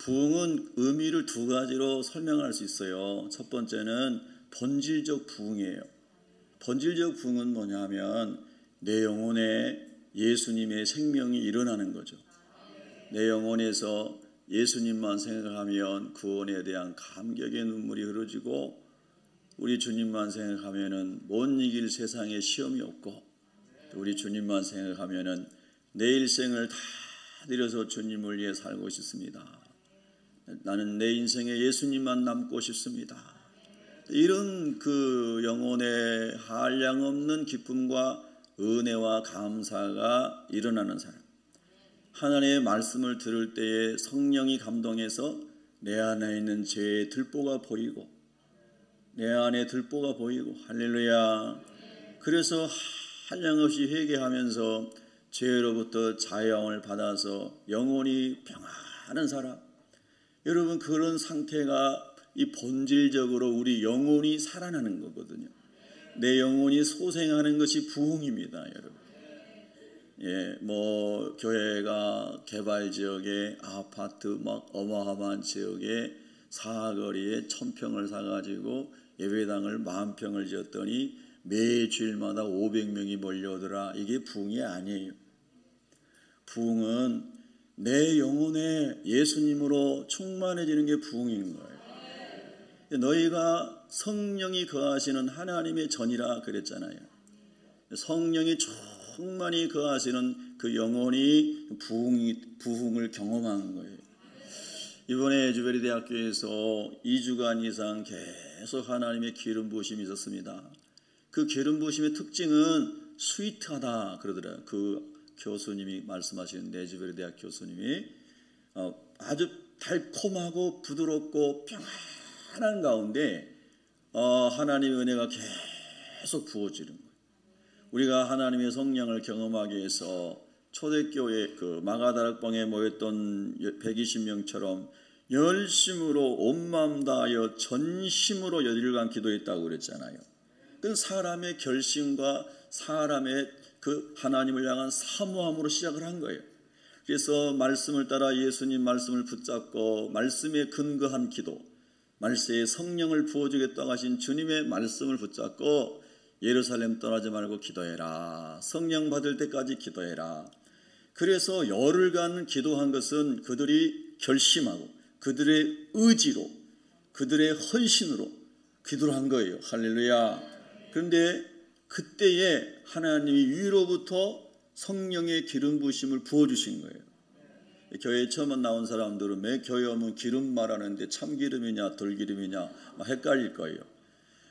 부흥은 의미를 두 가지로 설명할 수 있어요. 첫 번째는 본질적 부흥이에요. 본질적 부흥은 뭐냐면 내 영혼에 예수님의 생명이 일어나는 거죠. 내 영혼에서 예수님만 생각하면 구원에 대한 감격의 눈물이 흐르지고, 우리 주님만 생각하면은 못 이길 세상에 시험이 없고, 우리 주님만 생각하면은 내 일생을 다 드려서 주님을 위해 살고 싶습니다. 나는 내 인생에 예수님만 남고 싶습니다. 이런 그 영혼의 한량없는 기쁨과 은혜와 감사가 일어나는 사람, 하나님의 말씀을 들을 때에 성령이 감동해서 내 안에 있는 죄의 들보가 보이고, 내 안에 들보가 보이고, 할렐루야. 그래서 한량없이 회개하면서 죄로부터 자유함을 받아서 영혼이 평안한 사람, 여러분 그런 상태가 이 본질적으로 우리 영혼이 살아나는 거거든요. 내 영혼이 소생하는 것이 부흥입니다, 여러분. 교회가 개발 지역에 아파트 막 어마어마한 지역에 사거리에 1000평을 사가지고 예배당을 10,000평을 지었더니 매 주일마다 500명이 몰려오더라. 이게 부흥이 아니에요. 부흥은 내 영혼에 예수님으로 충만해지는 게 부흥인 거예요. 너희가 성령이 거하시는 하나님의 전이라 그랬잖아요. 성령이 충만히 거하시는 그 영혼이 부흥을 경험하는 거예요. 이번에 에즈베리 대학교에서 2주간 이상 계속 하나님의 기름 부으심이 있었습니다. 그 기름 부으심의 특징은 스위트하다 그러더라고요. 그 교수님이 말씀하시는 에즈베리 대학 교수님이 아주 달콤하고 부드럽고 평안한 가운데 하나님의 은혜가 계속 부어지는 거예요. 우리가 하나님의 성령을 경험하기 위해서 초대교회 그 마가다락방에 모였던 120명처럼 열심으로 온 마음 다하여 전심으로 열일간 기도했다고 그랬잖아요. 그건 사람의 결심과 사람의 그 하나님을 향한 사모함으로 시작을 한 거예요. 그래서 말씀을 따라 예수님 말씀을 붙잡고 말씀에 근거한 기도, 말세에 성령을 부어주겠다고 하신 주님의 말씀을 붙잡고 예루살렘 떠나지 말고 기도해라. 성령 받을 때까지 기도해라. 그래서 열흘간 기도한 것은 그들이 결심하고 그들의 의지로, 그들의 헌신으로 기도를 한 거예요. 할렐루야. 그런데 그때에 하나님이 위로부터 성령의 기름 부으심을 부어주신 거예요. 교회에 처음 나온 사람들은 매 교회 오면 기름 말하는데 참기름이냐 들기름이냐 막 헷갈릴 거예요.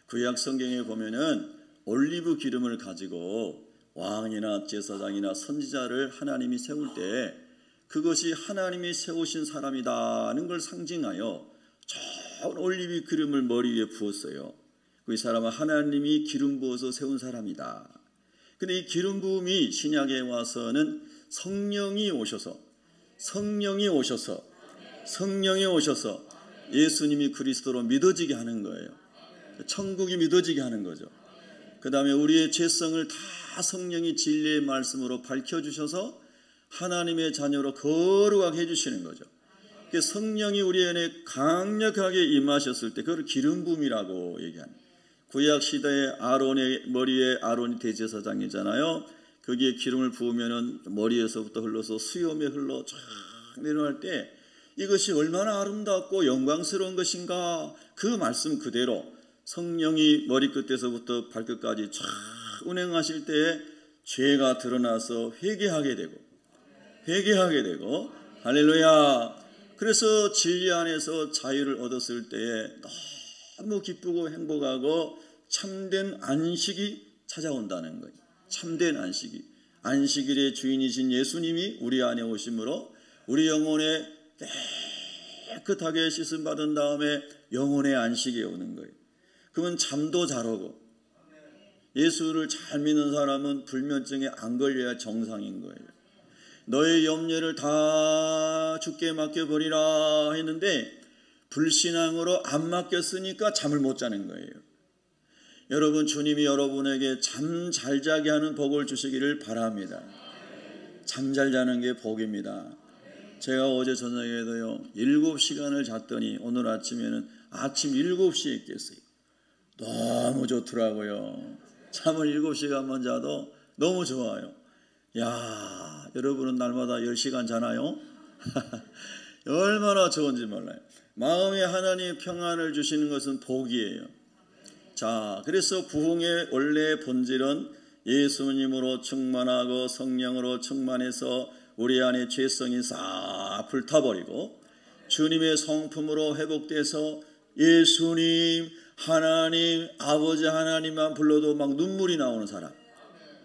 구약 성경에 보면은 올리브 기름을 가지고 왕이나 제사장이나 선지자를 하나님이 세울 때 그것이 하나님이 세우신 사람이다는 걸 상징하여 좋은 올리브 기름을 머리 위에 부었어요. 그 사람은 하나님이 기름 부어서 세운 사람이다. 근데 이 기름 부음이 신약에 와서는 성령이 오셔서 예수님이 그리스도로 믿어지게 하는 거예요. 천국이 믿어지게 하는 거죠. 그 다음에 우리의 죄성을 다 성령이 진리의 말씀으로 밝혀주셔서 하나님의 자녀로 거룩하게 해주시는 거죠. 성령이 우리 안에 강력하게 임하셨을 때 그걸 기름 부음이라고 얘기합니다. 구약 시대에 아론의 머리에 아론이 대제사장이잖아요. 거기에 기름을 부으면은 머리에서부터 흘러서 수염에 흘러 쫙 내려갈 때 이것이 얼마나 아름답고 영광스러운 것인가. 그 말씀 그대로 성령이 머리끝에서부터 발끝까지 쫙 운행하실 때에 죄가 드러나서 회개하게 되고 할렐루야. 그래서 진리 안에서 자유를 얻었을 때에 너무 기쁘고 행복하고 참된 안식이 찾아온다는 거예요. 참된 안식일의 주인이신 예수님이 우리 안에 오심으로 우리 영혼에 깨끗하게 씻음 받은 다음에 영혼의 안식이 오는 거예요. 그러면 잠도 잘 오고, 예수를 잘 믿는 사람은 불면증에 안 걸려야 정상인 거예요. 너의 염려를 다 주께 맡겨버리라 했는데 불신앙으로 안 맡겼으니까 잠을 못 자는 거예요. 여러분, 주님이 여러분에게 잠 잘 자게 하는 복을 주시기를 바랍니다. 잠 잘 자는 게 복입니다. 제가 어제 저녁에도요 7시간을 잤더니 오늘 아침에는 아침 7시에 깼어요. 너무 좋더라고요. 잠을 7시간만 자도 너무 좋아요. 야, 여러분은 날마다 10시간 자나요? 얼마나 좋은지 몰라요. 마음에 하나님의 평안을 주시는 것은 복이에요. 자, 그래서 부흥의 원래 본질은 예수님으로 충만하고 성령으로 충만해서 우리 안에 죄성이 싹 불타버리고 주님의 성품으로 회복돼서 예수님, 하나님, 아버지 하나님만 불러도 막 눈물이 나오는 사람,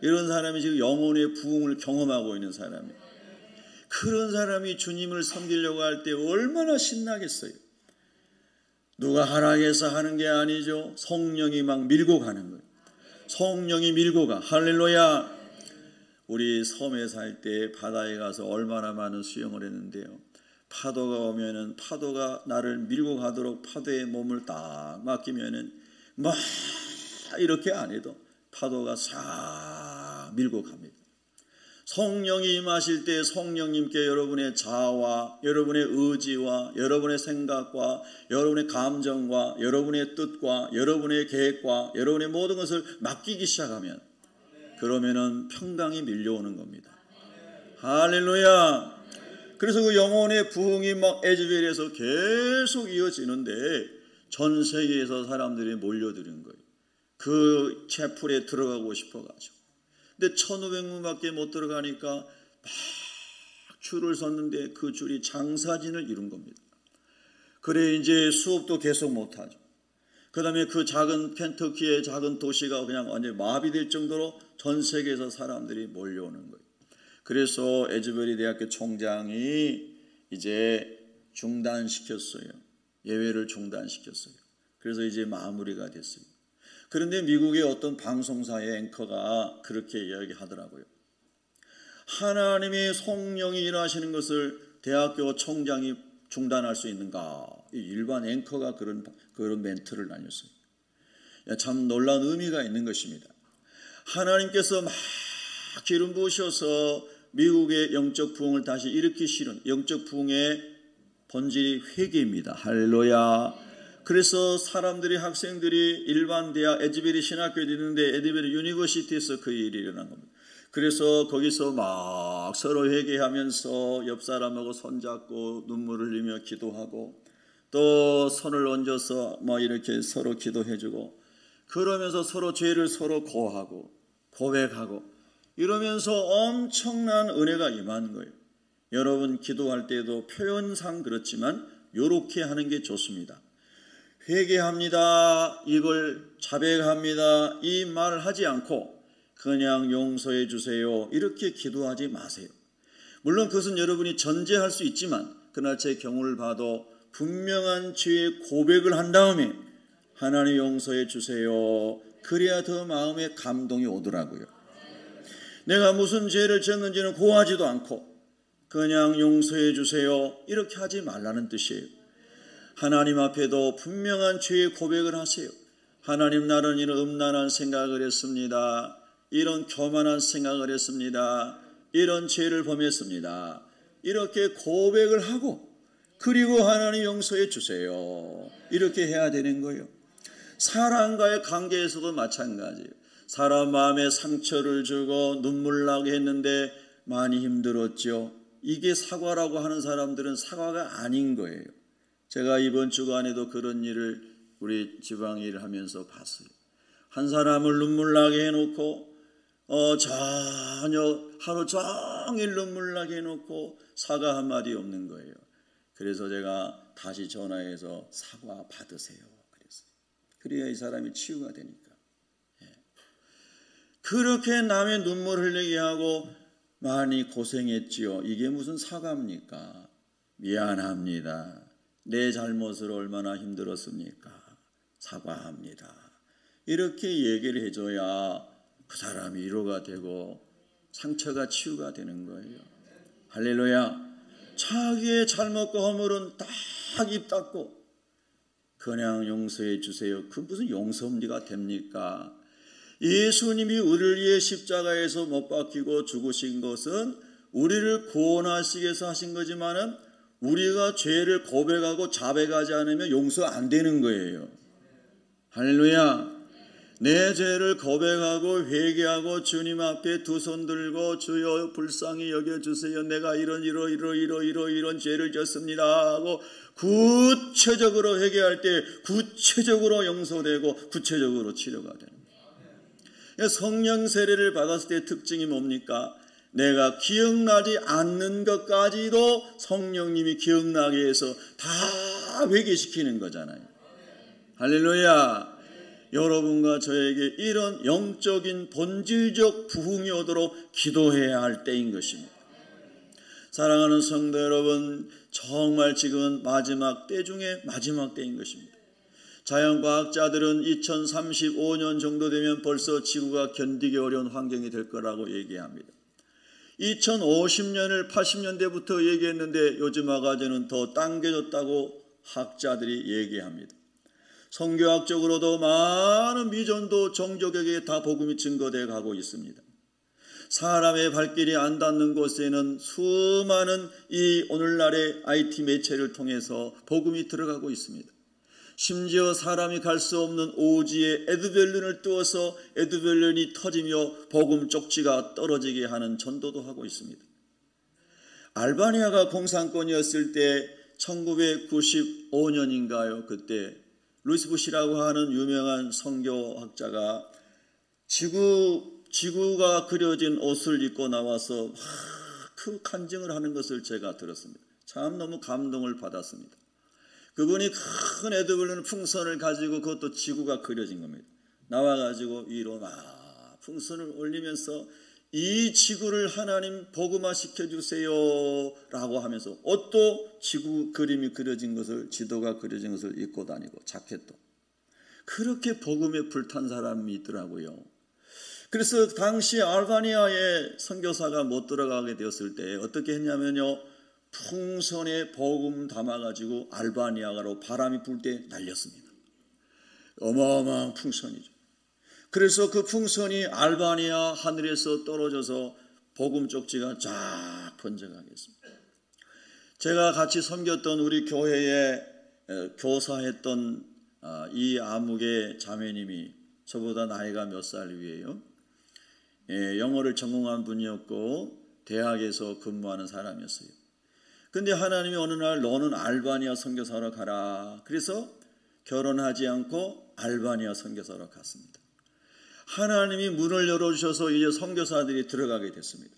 이런 사람이 지금 영혼의 부흥을 경험하고 있는 사람이에요. 그런 사람이 주님을 섬기려고 할 때 얼마나 신나겠어요. 누가 하락해서 하는 게 아니죠. 성령이 막 밀고 가는 거예요. 성령이 밀고 가. 할렐루야. 우리 섬에 살 때 바다에 가서 얼마나 많은 수영을 했는데요. 파도가 오면은 파도가 나를 밀고 가도록 파도에 몸을 딱 맡기면은 막 이렇게 안 해도 파도가 싹 밀고 갑니다. 성령이 임하실 때 성령님께 여러분의 자아와 여러분의 의지와 여러분의 생각과 여러분의 감정과 여러분의 뜻과 여러분의 계획과 여러분의 모든 것을 맡기기 시작하면 그러면은 평강이 밀려오는 겁니다. 할렐루야. 그래서 그 영혼의 부흥이 막 에즈벨에서 계속 이어지는데 전 세계에서 사람들이 몰려드는 거예요. 그 채플에 들어가고 싶어가지고. 근데 1500문밖에 못 들어가니까 막 줄을 섰는데 그 줄이 장사진을 이룬 겁니다. 그래 이제 수업도 계속 못하죠. 그 다음에 그 작은 켄터키의 작은 도시가 그냥 완전히 마비될 정도로 전 세계에서 사람들이 몰려오는 거예요. 그래서 에즈베리 대학교 총장이 이제 중단시켰어요. 예외를 중단시켰어요. 그래서 이제 마무리가 됐어요. 그런데 미국의 어떤 방송사의 앵커가 그렇게 이야기하더라고요. 하나님의 성령이 일하시는 것을 대학교 총장이 중단할 수 있는가? 일반 앵커가 그런 멘트를 날렸어요. 참 놀라운 의미가 있는 것입니다. 하나님께서 막 기름 부으셔서 미국의 영적 부흥을 다시 일으키시는 영적 부흥의 본질이 회개입니다. 할렐루야. 그래서 사람들이 학생들이 일반 대학 에즈베리 신학교에 있는데 에즈베리 유니버시티에서 그 일이 일어난 겁니다. 그래서 거기서 막 서로 회개하면서 옆 사람하고 손잡고 눈물 흘리며 기도하고 또 손을 얹어서 뭐 이렇게 서로 기도해주고 그러면서 서로 죄를 서로 고하고 고백하고 이러면서 엄청난 은혜가 임하는 거예요. 여러분 기도할 때도 표현상 그렇지만 이렇게 하는 게 좋습니다. 회개합니다. 이걸 자백합니다. 이 말을 하지 않고 그냥 용서해 주세요. 이렇게 기도하지 마세요. 물론 그것은 여러분이 전제할 수 있지만 그날 제 경우를 봐도 분명한 죄의 고백을 한 다음에 하나님 용서해 주세요. 그래야 더 마음에 감동이 오더라고요. 내가 무슨 죄를 지었는지는 고하지도 않고 그냥 용서해 주세요. 이렇게 하지 말라는 뜻이에요. 하나님 앞에도 분명한 죄의 고백을 하세요. 하나님 나는 이런 음란한 생각을 했습니다. 이런 교만한 생각을 했습니다. 이런 죄를 범했습니다. 이렇게 고백을 하고 그리고 하나님 용서해 주세요. 이렇게 해야 되는 거예요. 사람과의 관계에서도 마찬가지예요. 사람 마음에 상처를 주고 눈물 나게 했는데 많이 힘들었죠. 이게 사과라고 하는 사람들은 사과가 아닌 거예요. 제가 이번 주간에도 그런 일을 우리 지방 일을 하면서 봤어요. 한 사람을 눈물 나게 해놓고 전혀 하루 종일 눈물 나게 해놓고 사과 한마디 없는 거예요. 그래서 제가 다시 전화해서 사과 받으세요. 그랬어요. 그래야 이 사람이 치유가 되니까. 그렇게 남의 눈물 흘리게 하고 많이 고생했지요. 이게 무슨 사과입니까? 미안합니다. 내 잘못을 얼마나 힘들었습니까? 사과합니다. 이렇게 얘기를 해줘야 그 사람이 위로가 되고 상처가 치유가 되는 거예요. 할렐루야. 자기의 잘못과 허물은 딱 입 닫고 그냥 용서해 주세요. 그 무슨 용서문제가 됩니까? 예수님이 우리를 위해 십자가에서 못 박히고 죽으신 것은 우리를 구원하시기 위해서 하신 거지만은 우리가 죄를 고백하고 자백하지 않으면 용서 안 되는 거예요. 할렐루야. 내 죄를 고백하고 회개하고 주님 앞에 두 손 들고 주여 불쌍히 여겨주세요. 내가 이런 죄를 졌습니다 하고 구체적으로 회개할 때 구체적으로 용서되고 구체적으로 치료가 되는 거예요. 성령 세례를 받았을 때의 특징이 뭡니까? 내가 기억나지 않는 것까지도 성령님이 기억나게 해서 다 회개시키는 거잖아요. 할렐루야. 여러분과 저에게 이런 영적인 본질적 부흥이 오도록 기도해야 할 때인 것입니다. 사랑하는 성도 여러분, 정말 지금은 마지막 때 중에 마지막 때인 것입니다. 자연과학자들은 2035년 정도 되면 벌써 지구가 견디기 어려운 환경이 될 거라고 얘기합니다. 2050년을 80년대부터 얘기했는데 요즘 와가지고는 더 당겨졌다고 학자들이 얘기합니다. 성교학적으로도 많은 미전도 종족에게 다 복음이 증거되어 가고 있습니다. 사람의 발길이 안 닿는 곳에는 수많은 이 오늘날의 IT 매체를 통해서 복음이 들어가고 있습니다. 심지어 사람이 갈 수 없는 오지에 에드벨룬을 띄워서 에드벨룬이 터지며 복음 쪽지가 떨어지게 하는 전도도 하고 있습니다. 알바니아가 공산권이었을 때 1995년인가요? 그때 루이스 부시라고 하는 유명한 선교학자가 지구가 그려진 옷을 입고 나와서 그 간증을 하는 것을 제가 들었습니다. 참 너무 감동을 받았습니다. 그분이 큰 에드벨룬 풍선을 가지고 그것도 지구가 그려진 겁니다. 나와가지고 위로 막 풍선을 올리면서 이 지구를 하나님 복음화 시켜주세요 라고 하면서 옷도 지구 그림이 그려진 것을, 지도가 그려진 것을 입고 다니고 자켓도. 그렇게 복음에 불탄 사람이 있더라고요. 그래서 당시 알바니아의 선교사가 못 들어가게 되었을 때 어떻게 했냐면요, 풍선에 복음 담아가지고 알바니아로 바람이 불 때 날렸습니다. 어마어마한 풍선이죠. 그래서 그 풍선이 알바니아 하늘에서 떨어져서 복음 쪽지가 쫙 번져가겠습니다. 제가 같이 섬겼던 우리 교회에 교사했던 이 아무개 자매님이 저보다 나이가 몇 살 위에요. 영어를 전공한 분이었고 대학에서 근무하는 사람이었어요. 근데 하나님이 어느 날 너는 알바니아 선교사로 가라. 그래서 결혼하지 않고 알바니아 선교사로 갔습니다. 하나님이 문을 열어주셔서 이제 선교사들이 들어가게 됐습니다.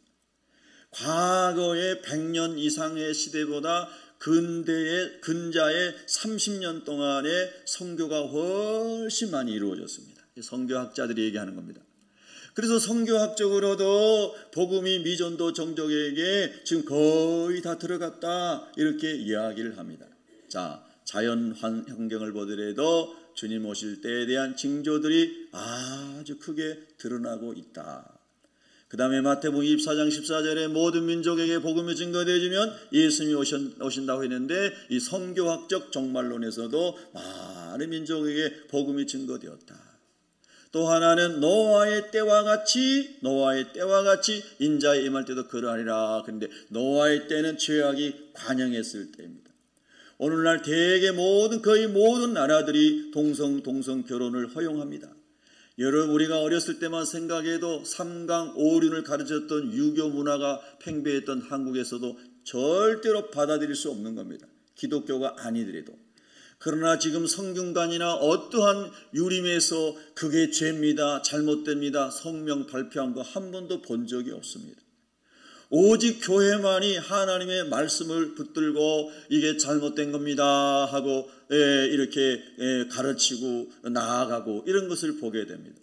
과거의 100년 이상의 시대보다 근자의 30년 동안의 선교가 훨씬 많이 이루어졌습니다. 선교학자들이 얘기하는 겁니다. 그래서 선교학적으로도 복음이 미전도 종족에게 지금 거의 다 들어갔다 이렇게 이야기를 합니다. 자, 자연 환경을 보더라도 주님 오실 때에 대한 징조들이 아주 크게 드러나고 있다. 그 다음에 마태복음 24장 14절에 모든 민족에게 복음이 증거되어지면 예수님이 오신다고 했는데 이 선교학적 종말론에서도 많은 민족에게 복음이 증거되었다. 또 하나는 노아의 때와 같이 인자에 임할 때도 그러하리라. 그런데 노아의 때는 죄악이 관영했을 때입니다. 오늘날 거의 모든 나라들이 동성 결혼을 허용합니다. 여러분, 우리가 어렸을 때만 생각해도 삼강 오륜을 가르쳤던 유교 문화가 팽배했던 한국에서도 절대로 받아들일 수 없는 겁니다. 기독교가 아니더라도. 그러나 지금 성균관이나 어떠한 유림에서 그게 죄입니다, 잘못됩니다, 성명 발표한 거 한 번도 본 적이 없습니다. 오직 교회만이 하나님의 말씀을 붙들고 이게 잘못된 겁니다 하고 이렇게 가르치고 나아가고 이런 것을 보게 됩니다.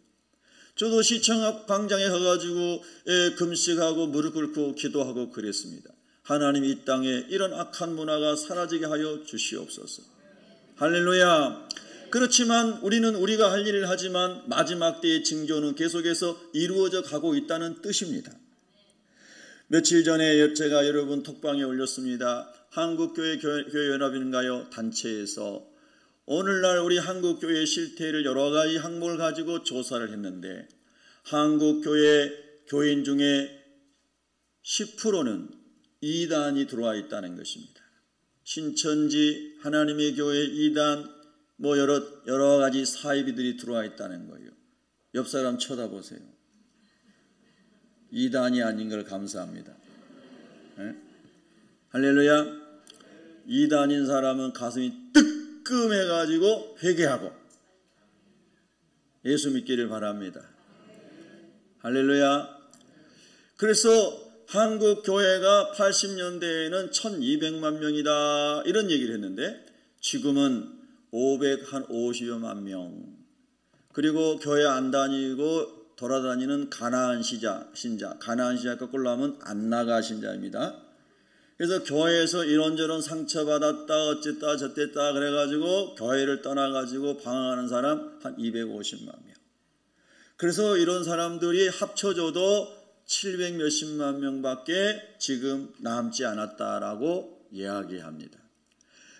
저도 시청 앞 광장에 가가지고 금식하고 무릎 꿇고 기도하고 그랬습니다. 하나님 이 땅에 이런 악한 문화가 사라지게 하여 주시옵소서. 할렐루야. 그렇지만 우리는 우리가 할 일을 하지만 마지막 때의 징조는 계속해서 이루어져 가고 있다는 뜻입니다. 며칠 전에 제가 여러분 톡방에 올렸습니다. 한국교회 교회연합인가요? 단체에서 오늘날 우리 한국교회 실태를 여러 가지 항목을 가지고 조사를 했는데 한국교회 교인 중에 10%는 이단이 들어와 있다는 것입니다. 신천지, 하나님의 교회, 이단, 여러 가지 사이비들이 들어와 있다는 거예요. 옆 사람 쳐다보세요. 이단이 아닌 걸 감사합니다. 네? 할렐루야. 이단인 사람은 가슴이 뜨끔해가지고 회개하고 예수 믿기를 바랍니다. 할렐루야. 그래서 한국 교회가 80년대에는 1200만 명이다 이런 얘기를 했는데 지금은 550여만 명. 그리고 교회 안 다니고 돌아다니는 가나안 신자. 가나안 신자 거꾸로 하면 안 나가 신자입니다. 그래서 교회에서 이런저런 상처받았다 어쨌다 저쨌다 그래가지고 교회를 떠나가지고 방황하는 사람 한 250만 명. 그래서 이런 사람들이 합쳐져도 700 몇십만 명밖에 지금 남지 않았다라고 이야기합니다.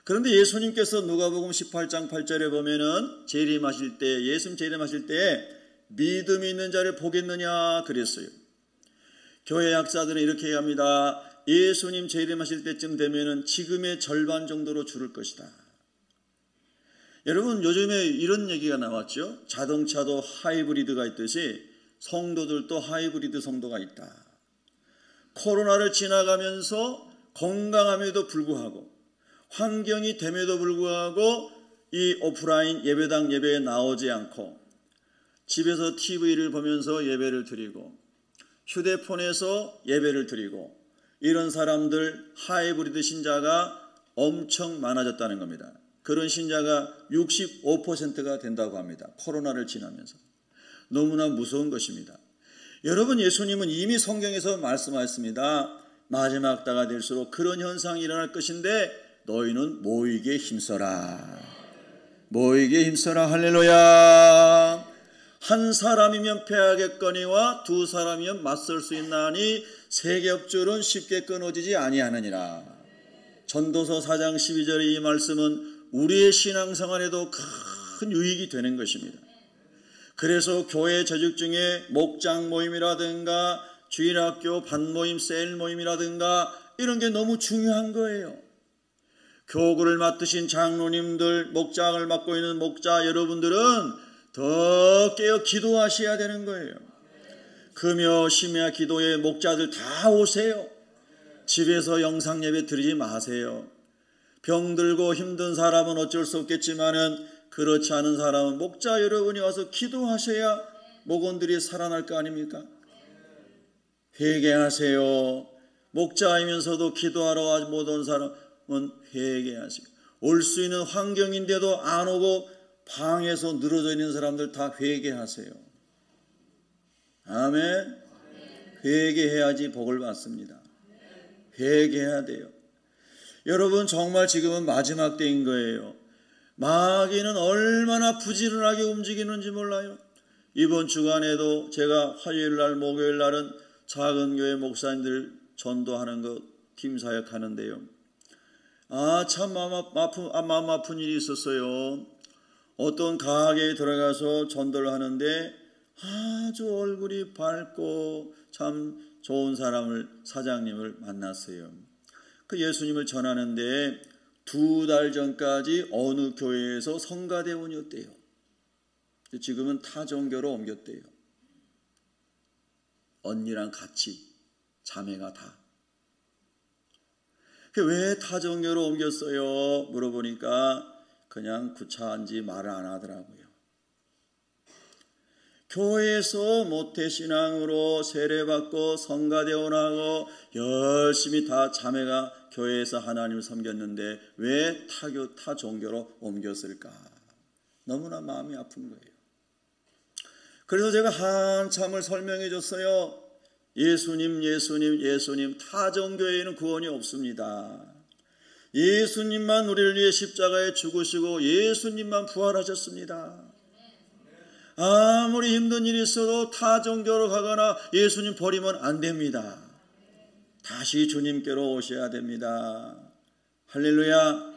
그런데 예수님께서 누가복음 18장 8절에 보면은 재림하실 때, 예수님 재림하실 때 믿음 있는 자를 보겠느냐 그랬어요. 교회 약자들은 이렇게 얘기합니다. 예수님 재림하실 때쯤 되면은 지금의 절반 정도로 줄을 것이다. 여러분 요즘에 이런 얘기가 나왔죠. 자동차도 하이브리드가 있듯이 성도들도 하이브리드 성도가 있다. 코로나를 지나가면서 건강함에도 불구하고 환경이 됨에도 불구하고 이 오프라인 예배당 예배에 나오지 않고 집에서 TV를 보면서 예배를 드리고 휴대폰에서 예배를 드리고 이런 사람들 하이브리드 신자가 엄청 많아졌다는 겁니다. 그런 신자가 65%가 된다고 합니다. 코로나를 지나면서. 너무나 무서운 것입니다. 여러분 예수님은 이미 성경에서 말씀하셨습니다. 마지막 때가 될수록 그런 현상이 일어날 것인데 너희는 모이게 힘써라. 모이게 힘써라. 할렐루야. 한 사람이면 패하겠거니와 두 사람이면 맞설 수 있나니 세 겹줄은 쉽게 끊어지지 아니하느니라. 전도서 4장 12절의 이 말씀은 우리의 신앙생활에도 큰 유익이 되는 것입니다. 그래서 교회 조직 중에 목장 모임이라든가 주일학교 반모임 셀 모임이라든가 이런 게 너무 중요한 거예요. 교구를 맡으신 장로님들, 목장을 맡고 있는 목자 여러분들은 더 깨어 기도하셔야 되는 거예요. 금요 심야 기도에 목자들 다 오세요. 집에서 영상 예배 드리지 마세요. 병들고 힘든 사람은 어쩔 수 없겠지만은 그렇지 않은 사람은 목자 여러분이 와서 기도하셔야 목원들이 살아날 거 아닙니까? 회개하세요. 목자이면서도 기도하러 못 온 사람은 회개하세요. 올 수 있는 환경인데도 안 오고 방에서 늘어져 있는 사람들 다 회개하세요. 아멘. 회개해야지 복을 받습니다. 회개해야 돼요. 여러분 정말 지금은 마지막 때인 거예요. 마귀는 얼마나 부지런하게 움직이는지 몰라요. 이번 주간에도 제가 화요일날 목요일날은 작은 교회 목사님들 전도하는 거 팀 사역하는데요. 참 마음 아픈 일이 있었어요. 어떤 가게에 들어가서 전도를 하는데 아주 얼굴이 밝고 참 좋은 사장님을 만났어요. 그 예수님을 전하는데 2달 전까지 어느 교회에서 성가대원이었대요. 지금은 타종교로 옮겼대요. 언니랑 같이 자매가 다. 왜 타종교로 옮겼어요? 물어보니까 그냥 구차한지 말을 안 하더라고요. 교회에서 모태신앙으로 세례받고 성가대원하고 열심히 다 자매가 교회에서 하나님을 섬겼는데 왜 타종교로 옮겼을까? 너무나 마음이 아픈 거예요. 그래서 제가 한참을 설명해 줬어요. 예수님 타종교회에는 구원이 없습니다. 예수님만 우리를 위해 십자가에 죽으시고 예수님만 부활하셨습니다. 아무리 힘든 일이 있어도 타종교로 가거나 예수님 버리면 안 됩니다. 다시 주님께로 오셔야 됩니다. 할렐루야.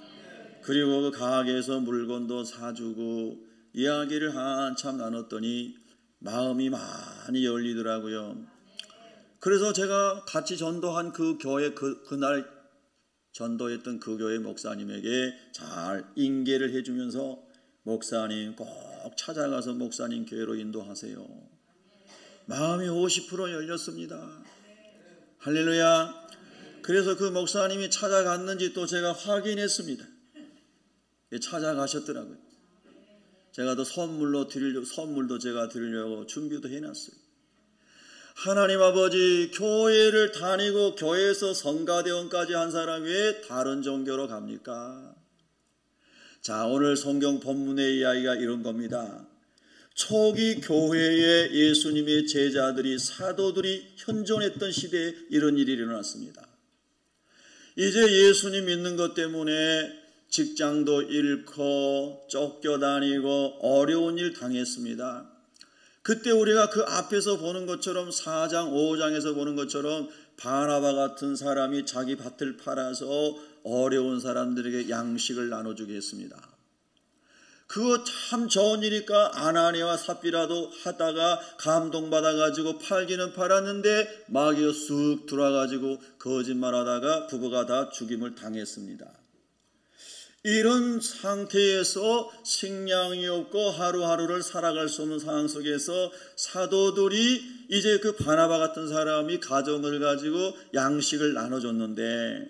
그리고 그 가게에서 물건도 사주고 이야기를 한참 나눴더니 마음이 많이 열리더라고요. 그래서 제가 같이 전도한 그 교회 그날 전도했던 그 교회 목사님에게 잘 인계를 해주면서 목사님 꼭 찾아가서 목사님 교회로 인도하세요. 마음이 50% 열렸습니다. 할렐루야. 그래서 그 목사님이 찾아갔는지 또 제가 확인했습니다. 찾아가셨더라고요. 제가 또 선물도 제가 드리려고 준비도 해놨어요. 하나님 아버지, 교회를 다니고 교회에서 성가대원까지 한 사람이 왜 다른 종교로 갑니까? 자, 오늘 성경 본문의 이야기가 이런 겁니다. 초기 교회에 예수님의 제자들이, 사도들이 현존했던 시대에 이런 일이 일어났습니다. 이제 예수님 믿는 것 때문에 직장도 잃고 쫓겨다니고 어려운 일 당했습니다. 그때 우리가 그 앞에서 보는 것처럼 4장 5장에서 보는 것처럼 바나바 같은 사람이 자기 밭을 팔아서 어려운 사람들에게 양식을 나눠주게 했습니다. 그거 참 좋은 일이니까 아나니아와 삽비라도 하다가 감동받아가지고 팔기는 팔았는데 마귀가 쑥 들어와가지고 거짓말하다가 부부가 다 죽임을 당했습니다. 이런 상태에서 식량이 없고 하루하루를 살아갈 수 없는 상황 속에서 사도들이 이제 그 바나바 같은 사람이 가정을 가지고 양식을 나눠줬는데,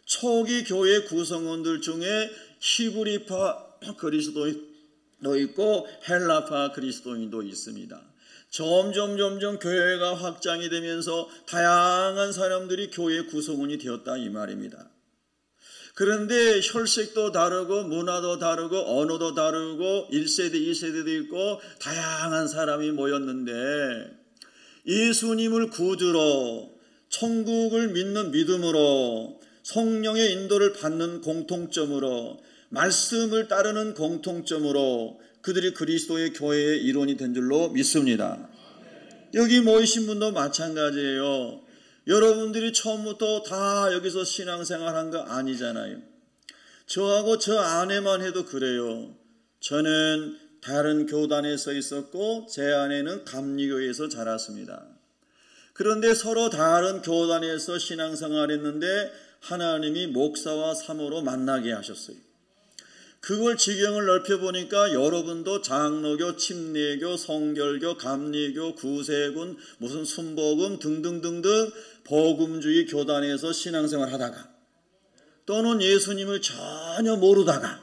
초기 교회 구성원들 중에 히브리파 그리스도인도 있고 헬라파 그리스도인도 있습니다. 점점 교회가 확장이 되면서 다양한 사람들이 교회 구성원이 되었다 이 말입니다. 그런데 혈색도 다르고 문화도 다르고 언어도 다르고 1세대 2세대도 있고 다양한 사람이 모였는데, 예수님을 구주로, 천국을 믿는 믿음으로, 성령의 인도를 받는 공통점으로, 말씀을 따르는 공통점으로 그들이 그리스도의 교회의 일원이 된 줄로 믿습니다. 여기 모이신 분도 마찬가지예요. 여러분들이 처음부터 다 여기서 신앙생활한 거 아니잖아요. 저하고 저 아내만 해도 그래요. 저는 다른 교단에서 있었고 제 아내는 감리교에서 자랐습니다. 그런데 서로 다른 교단에서 신앙생활 했는데 하나님이 목사와 사모로 만나게 하셨어요. 그걸 지경을 넓혀보니까 여러분도 장로교, 침례교, 성결교, 감리교, 구세군, 무슨 순복음 등등등등 복음주의 교단에서 신앙생활 하다가, 또는 예수님을 전혀 모르다가,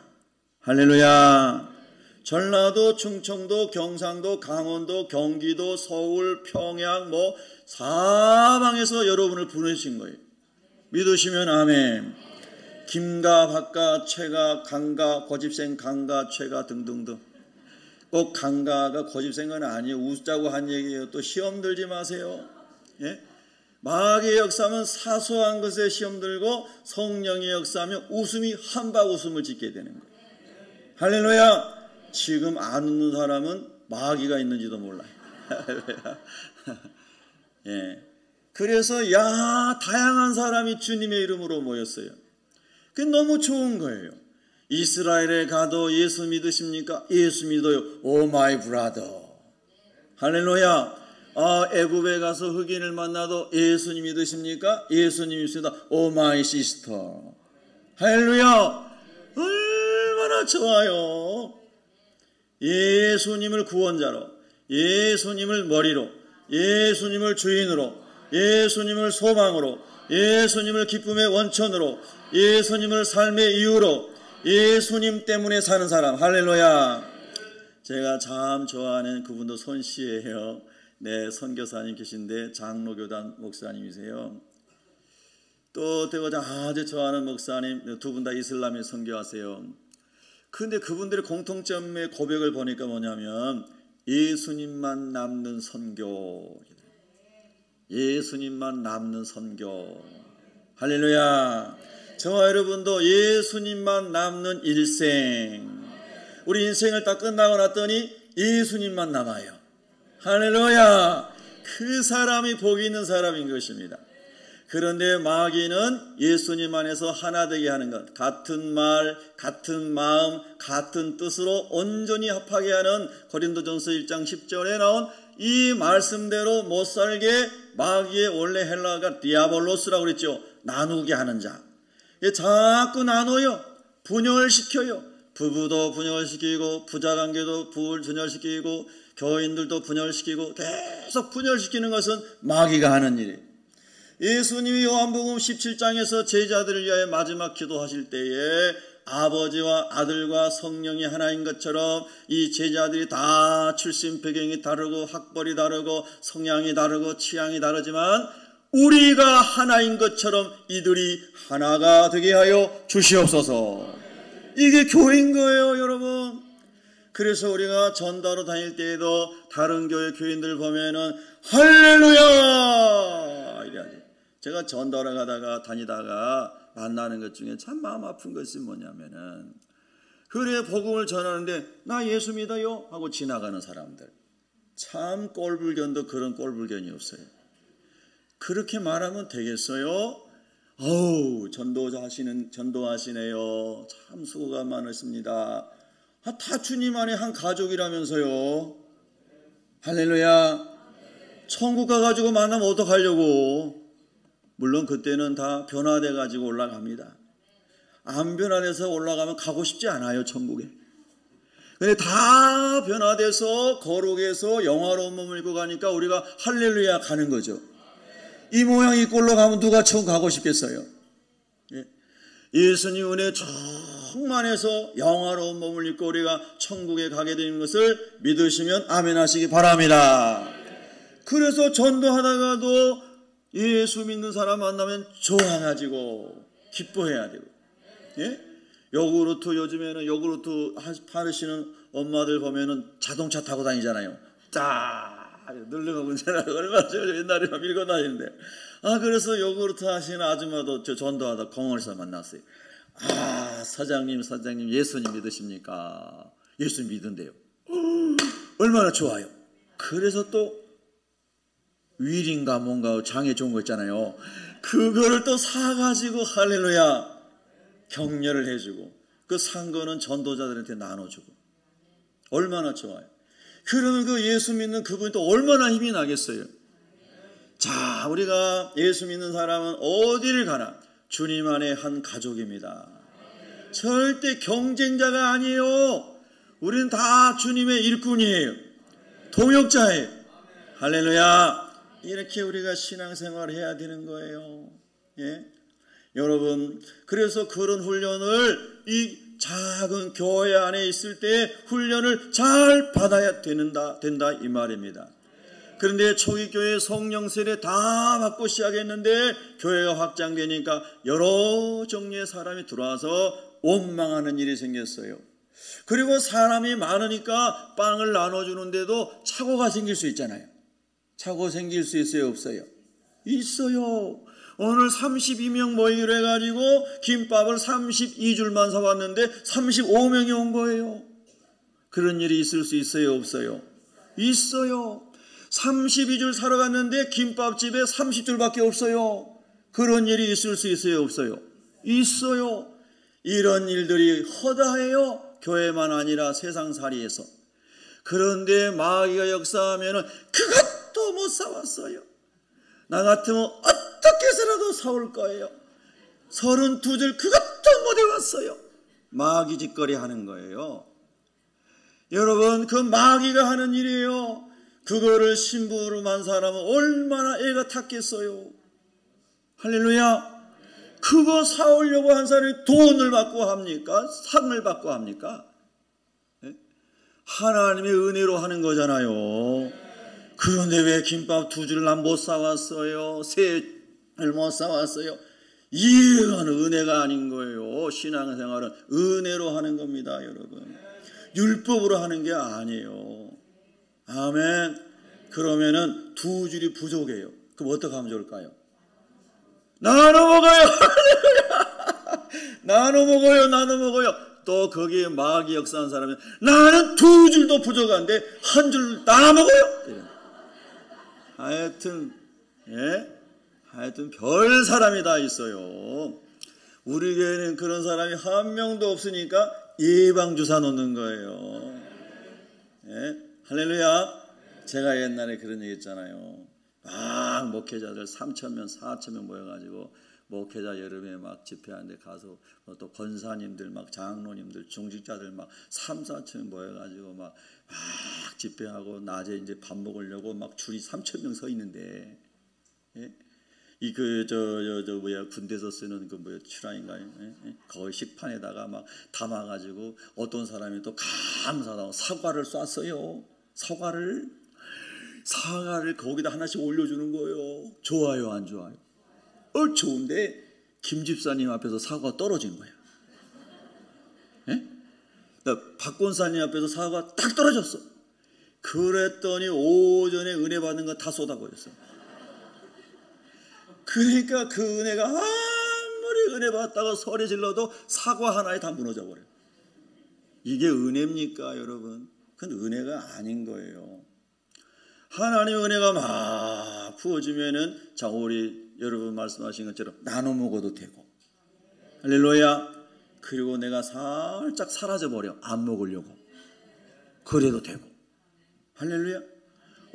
할렐루야, 전라도, 충청도, 경상도, 강원도, 경기도, 서울, 평양 사방에서 여러분을 부르신 거예요. 믿으시면 아멘. 김가, 박가, 최가, 강가, 고집생, 강가, 최가 등등등. 꼭 강가가 고집생은 아니에요. 웃자고 한 얘기예요. 또 시험 들지 마세요. 예? 마귀의 역사하면 사소한 것에 시험 들고, 성령의 역사하면 웃음이 한박 웃음을 짓게 되는 거예요. 할렐루야. 지금 안 웃는 사람은 마귀가 있는지도 몰라요. 예. 그래서 다양한 사람이 주님의 이름으로 모였어요. 그게 너무 좋은 거예요. 이스라엘에 가도 예수 믿으십니까? 예수 믿어요. 오 마이 브라더. 할렐루야. 애굽에 가서 흑인을 만나도 예수님 믿으십니까? 예수님 믿습니다. 오 마이 시스터. 할렐루야. 얼마나 좋아요. 예수님을 구원자로, 예수님을 머리로, 예수님을 주인으로, 예수님을 소망으로, 예수님을 기쁨의 원천으로, 예수님을 삶의 이유로, 예수님 때문에 사는 사람. 할렐루야. 제가 참 좋아하는 그분도 손씨예요. 네, 선교사님 계신데 장로교단 목사님이세요. 또 제가 아주 좋아하는 목사님 두 분 다 이슬람에 선교하세요. 그런데 그분들의 공통점의 고백을 보니까 뭐냐면 예수님만 남는 선교. 예수님만 남는 선교. 할렐루야. 저와 여러분도 예수님만 남는 일생. 우리 인생을 다 끝나고 났더니 예수님만 남아요. 할렐루야. 그 사람이 복이 있는 사람인 것입니다. 그런데 마귀는 예수님 안에서 하나 되게 하는 것, 같은 말, 같은 마음, 같은 뜻으로 온전히 합하게 하는 고린도전서 1장 10절에 나온 이 말씀대로 못 살게 마귀의 원래 헬라어가 디아볼로스라고 그랬죠. 나누게 하는 자. 자꾸 나눠요. 분열시켜요. 부부도 분열시키고 부자관계도 분열시키고 교인들도 분열시키고 계속 분열시키는 것은 마귀가 하는 일이에요. 예수님이 요한복음 17장에서 제자들을 위하여 마지막 기도하실 때에 아버지와 아들과 성령이 하나인 것처럼 이 제자들이 다 출신 배경이 다르고 학벌이 다르고 성향이 다르고 취향이 다르지만 우리가 하나인 것처럼 이들이 하나가 되게 하여 주시옵소서. 이게 교회인 거예요, 여러분. 그래서 우리가 전도하러 다닐 때에도 다른 교회 교인들 보면은 할렐루야 이래야 돼요. 제가 전도하러 다니다가 만나는 것 중에 참 마음 아픈 것이 뭐냐면은 그래 복음을 전하는데 나 예수 믿어요 하고 지나가는 사람들. 참 꼴불견도 그런 꼴불견이 없어요. 그렇게 말하면 되겠어요? 어우 전도하시네요. 참 수고가 많으십니다. 다 주님 안에 한 가족이라면서요. 할렐루야. 천국 가가지고 만나면 어떡하려고. 물론 그때는 다 변화돼 가지고 올라갑니다. 안 변화돼서 올라가면 가고 싶지 않아요, 천국에. 근데 다 변화돼서 거룩해서 영화로운 몸을 입고 가니까 우리가 할렐루야 가는 거죠. 이 모양 이 꼴로 가면 누가 천국 가고 싶겠어요? 예. 예수님 은혜 충만해서 영화로운 몸을 입고 우리가 천국에 가게 되는 것을 믿으시면 아멘 하시기 바랍니다. 그래서 전도하다가도 예수 믿는 사람 만나면 좋아가지고 기뻐해야 되고, 예? 요구르트 요즘에는 요구르트 파르시는 엄마들 보면은 자동차 타고 다니잖아요. 늘려가고 있잖아요. 얼마나 옛날에 밀고 다니는데. 그래서 요구르트 하시는 아줌마도 저 전도하다 공원에서 만났어요. 사장님 예수님 믿으십니까? 예수 믿은대요. 얼마나 좋아요. 그래서 또 윌인가 뭔가 장에 좋은 거 있잖아요. 그거를 또 사가지고 할렐루야 격려를 해주고 그 산 거는 전도자들한테 나눠주고 얼마나 좋아요. 그러면 그 예수 믿는 그분이 또 얼마나 힘이 나겠어요. 자, 우리가 예수 믿는 사람은 어디를 가나 주님 안에 한 가족입니다. 절대 경쟁자가 아니에요. 우리는 다 주님의 일꾼이에요. 동역자예요. 할렐루야. 이렇게 우리가 신앙생활을 해야 되는 거예요. 예? 여러분, 그래서 그런 훈련을 이 작은 교회 안에 있을 때 훈련을 잘 받아야 된다 이 말입니다. 그런데 초기 교회 성령 세례 다 받고 시작했는데 교회가 확장되니까 여러 종류의 사람이 들어와서 원망하는 일이 생겼어요. 그리고 사람이 많으니까 빵을 나눠주는데도 착오가 생길 수 있잖아요. 착오 생길 수 있어요, 없어요? 있어요. 오늘 32명 모이기로 해가지고 김밥을 32줄만 사왔는데 35명이 온 거예요. 그런 일이 있을 수 있어요, 없어요? 있어요. 32줄 사러 갔는데 김밥집에 30줄밖에 없어요. 그런 일이 있을 수 있어요, 없어요? 있어요. 이런 일들이 허다해요. 교회만 아니라 세상살이에서. 그런데 마귀가 역사하면 그것도 못 사왔어요. 나 같으면 어떻게 해서라도 사올 거예요. 32줄 그것도 못 해왔어요. 마귀 짓거리 하는 거예요. 여러분, 그 마귀가 하는 일이에요. 그거를 신부로 만 사람은 얼마나 애가 탔겠어요. 할렐루야. 그거 사오려고 한 사람이 돈을 받고 합니까? 상을 받고 합니까? 네? 하나님의 은혜로 하는 거잖아요. 그런데 왜 김밥 2줄을 난 못 사왔어요? 셋을 못 사왔어요? 이건 은혜가 아닌 거예요. 신앙생활은 은혜로 하는 겁니다, 여러분. 율법으로 하는 게 아니에요. 아멘. 그러면은 2줄이 부족해요. 그럼 어떻게 하면 좋을까요? 나눠 먹어요. 나눠 먹어요. 또 거기에 마귀 역사한 사람은 나는 2줄도 부족한데 1줄 나눠 먹어요. 하여튼 별 사람이 다 있어요. 우리 교회는 그런 사람이 한 명도 없으니까 예방주사 놓는 거예요. 예? 할렐루야. 제가 옛날에 그런 얘기 했잖아요. 막 목회자들 3,000명, 4,000명 모여가지고 목회자 여름에 막 집회하는데 가서 또 권사님들 막 장로님들 중직자들 막 3,4,000명 모여가지고 막 집회하고 낮에 이제 밥 먹으려고 막 줄이 3,000명 서 있는데, 예? 군대에서 쓰는 추라인가요? 예? 거기 식판에다가 막 담아가지고 어떤 사람이 또 감사하다고 사과를 쐈어요. 사과를 거기다 하나씩 올려주는 거예요. 좋아요, 안 좋아요? 좋은데 김 집사님 앞에서 사과가 떨어진 거야. 예? 박 권사님 앞에서 사과가 딱 떨어졌어. 그랬더니 오전에 은혜 받는 거 다 쏟아버렸어. 그러니까 그 은혜가 아무리 은혜 받다가 소리 질러도 사과 하나에 다 무너져 버려요. 이게 은혜입니까, 여러분? 그건 은혜가 아닌 거예요. 하나님의 은혜가 막 부어지면은, 자, 우리 여러분 말씀하신 것처럼 나눠 먹어도 되고, 할렐루야. 그리고 내가 살짝 사라져 버려, 안 먹으려고, 그래도 되고, 할렐루야.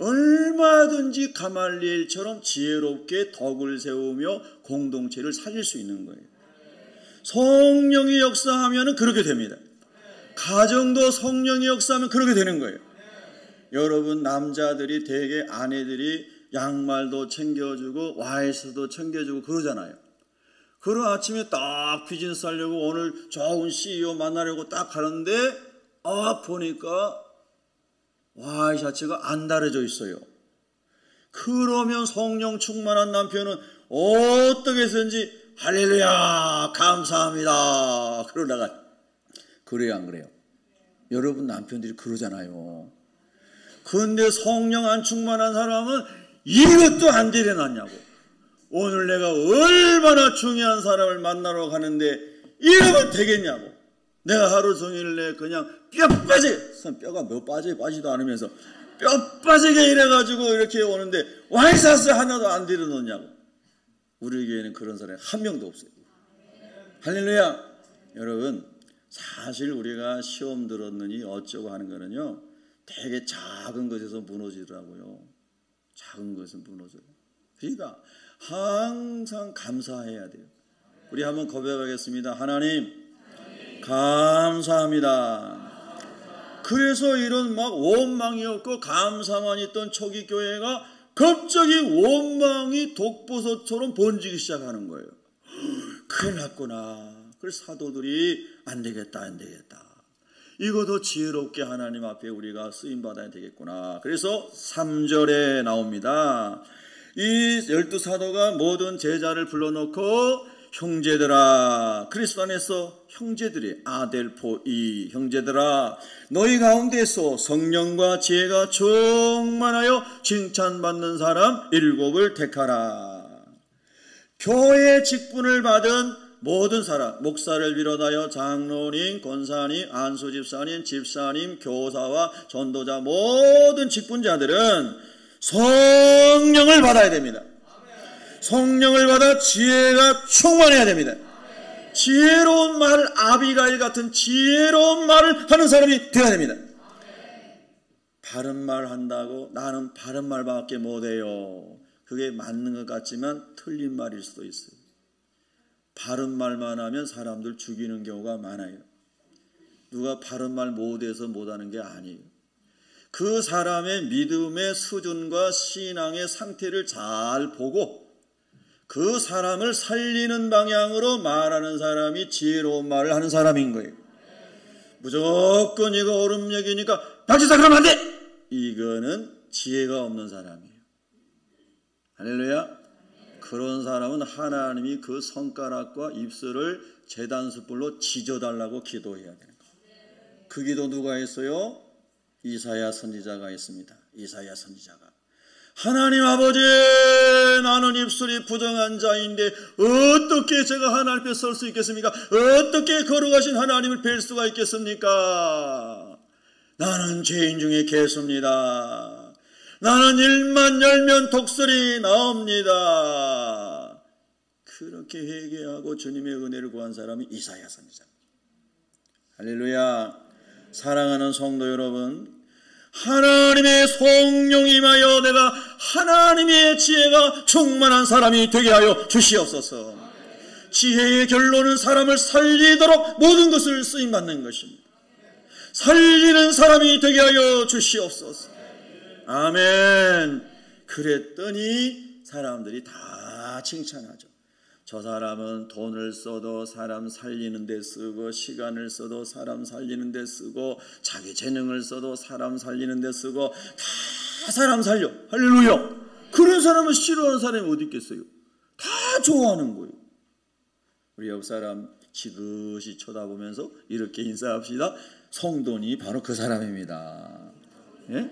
얼마든지 가말리엘처럼 지혜롭게 덕을 세우며 공동체를 살릴 수 있는 거예요. 성령이 역사하면 그렇게 됩니다. 가정도 성령이 역사하면 그렇게 되는 거예요. 여러분, 남자들이 대개 아내들이 양말도 챙겨주고 와이스도 챙겨주고 그러잖아요. 그런 아침에 딱 비즈니스 하려고 오늘 좋은 CEO 만나려고 딱 가는데 보니까 와이셔츠가 안 다려져 있어요. 그러면 성령 충만한 남편은 어떻게 해서든지 할렐루야 감사합니다 그러다가, 그래요 안 그래요? 여러분 남편들이 그러잖아요. 근데 성령 안 충만한 사람은 이것도 안 되려놨냐고. 오늘 내가 얼마나 중요한 사람을 만나러 가는데 이러면 되겠냐고. 내가 하루 종일 그냥 뼈 빠지게, 뼈가 몇 빠지도 않으면서 뼈 빠지게 이래가지고 이렇게 오는데 와이셔츠 하나도 안 들여놓냐고. 우리 교회는 그런 사람이 한 명도 없어요. 할렐루야. 여러분, 사실 우리가 시험 들었느니 어쩌고 하는 거는요, 되게 작은 것에서 무너지더라고요. 작은 것에서 무너져요. 그러니까 항상 감사해야 돼요. 우리 한번 고백하겠습니다. 하나님 감사합니다. 그래서 이런 막 원망이 없고 감사만 있던 초기 교회가 갑자기 원망이 독버섯처럼 번지기 시작하는 거예요. 큰일 났구나. 그래서 사도들이 안 되겠다. 이것도 지혜롭게 하나님 앞에 우리가 쓰임받아야 되겠구나. 그래서 3절에 나옵니다. 이 12사도가 모든 제자를 불러놓고 형제들아, 그리스도 안에서 형제들이 아델포이 형제들아, 너희 가운데서 성령과 지혜가 충만하여 칭찬받는 사람 7을 택하라. 교회 직분을 받은 모든 사람, 목사를 비롯하여 장로님, 권사님, 안수집사님, 집사님, 교사와 전도자 모든 직분자들은 성령을 받아야 됩니다. 성령을 받아 지혜가 충만해야 됩니다. 지혜로운 말, 아비가일 같은 지혜로운 말을 하는 사람이 되어야 됩니다. 바른 말 한다고 나는 바른 말밖에 못해요. 그게 맞는 것 같지만 틀린 말일 수도 있어요. 바른 말만 하면 사람들 죽이는 경우가 많아요. 누가 바른 말 못해서 못하는 게 아니에요. 그 사람의 믿음의 수준과 신앙의 상태를 잘 보고 그 사람을 살리는 방향으로 말하는 사람이 지혜로운 말을 하는 사람인 거예요. 무조건 이거 옳은 얘기니까 박지사 그러면 안 돼! 이거는 지혜가 없는 사람이에요. 할렐루야. 그런 사람은 하나님이 그 손가락과 입술을 제단숯불로 지져달라고 기도해야 되는 거예요. 그 기도 누가 했어요? 이사야 선지자가 했습니다. 이사야 선지자가. 하나님 아버지, 나는 입술이 부정한 자인데 어떻게 제가 하나님 앞에 설 수 있겠습니까? 어떻게 거룩하신 하나님을 뵐 수가 있겠습니까? 나는 죄인 중에 개수입니다. 나는 일만 열면 독설이 나옵니다. 그렇게 회개하고 주님의 은혜를 구한 사람이 이사야 선지자. 할렐루야. 사랑하는 성도 여러분, 하나님의 성령이 임하여 내가 하나님의 지혜가 충만한 사람이 되게 하여 주시옵소서. 지혜의 결론은 사람을 살리도록 모든 것을 쓰임받는 것입니다. 살리는 사람이 되게 하여 주시옵소서. 아멘. 그랬더니 사람들이 다 칭찬하죠. 저 사람은 돈을 써도 사람 살리는 데 쓰고, 시간을 써도 사람 살리는 데 쓰고, 자기 재능을 써도 사람 살리는 데 쓰고, 다 사람 살려. 할렐루야. 그런 사람은 싫어하는 사람이 어디 있겠어요? 다 좋아하는 거예요. 우리 옆 사람 지그시 쳐다보면서 이렇게 인사합시다. 성돈이 바로 그 사람입니다. 예?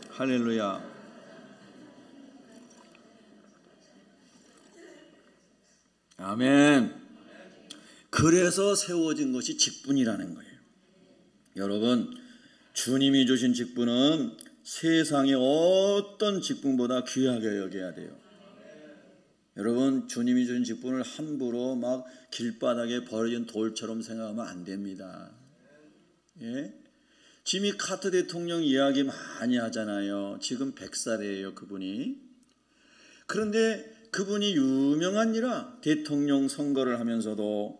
할렐루야. 아멘. 그래서 세워진 것이 직분이라는 거예요. 여러분, 주님이 주신 직분은 세상의 어떤 직분보다 귀하게 여겨야 돼요. 여러분, 주님이 주신 직분을 함부로 막 길바닥에 버려진 돌처럼 생각하면 안 됩니다. 예? 지미 카터 대통령 이야기 많이 하잖아요. 지금 100살이에요, 그분이. 그런데 그분이 유명한이라 대통령 선거를 하면서도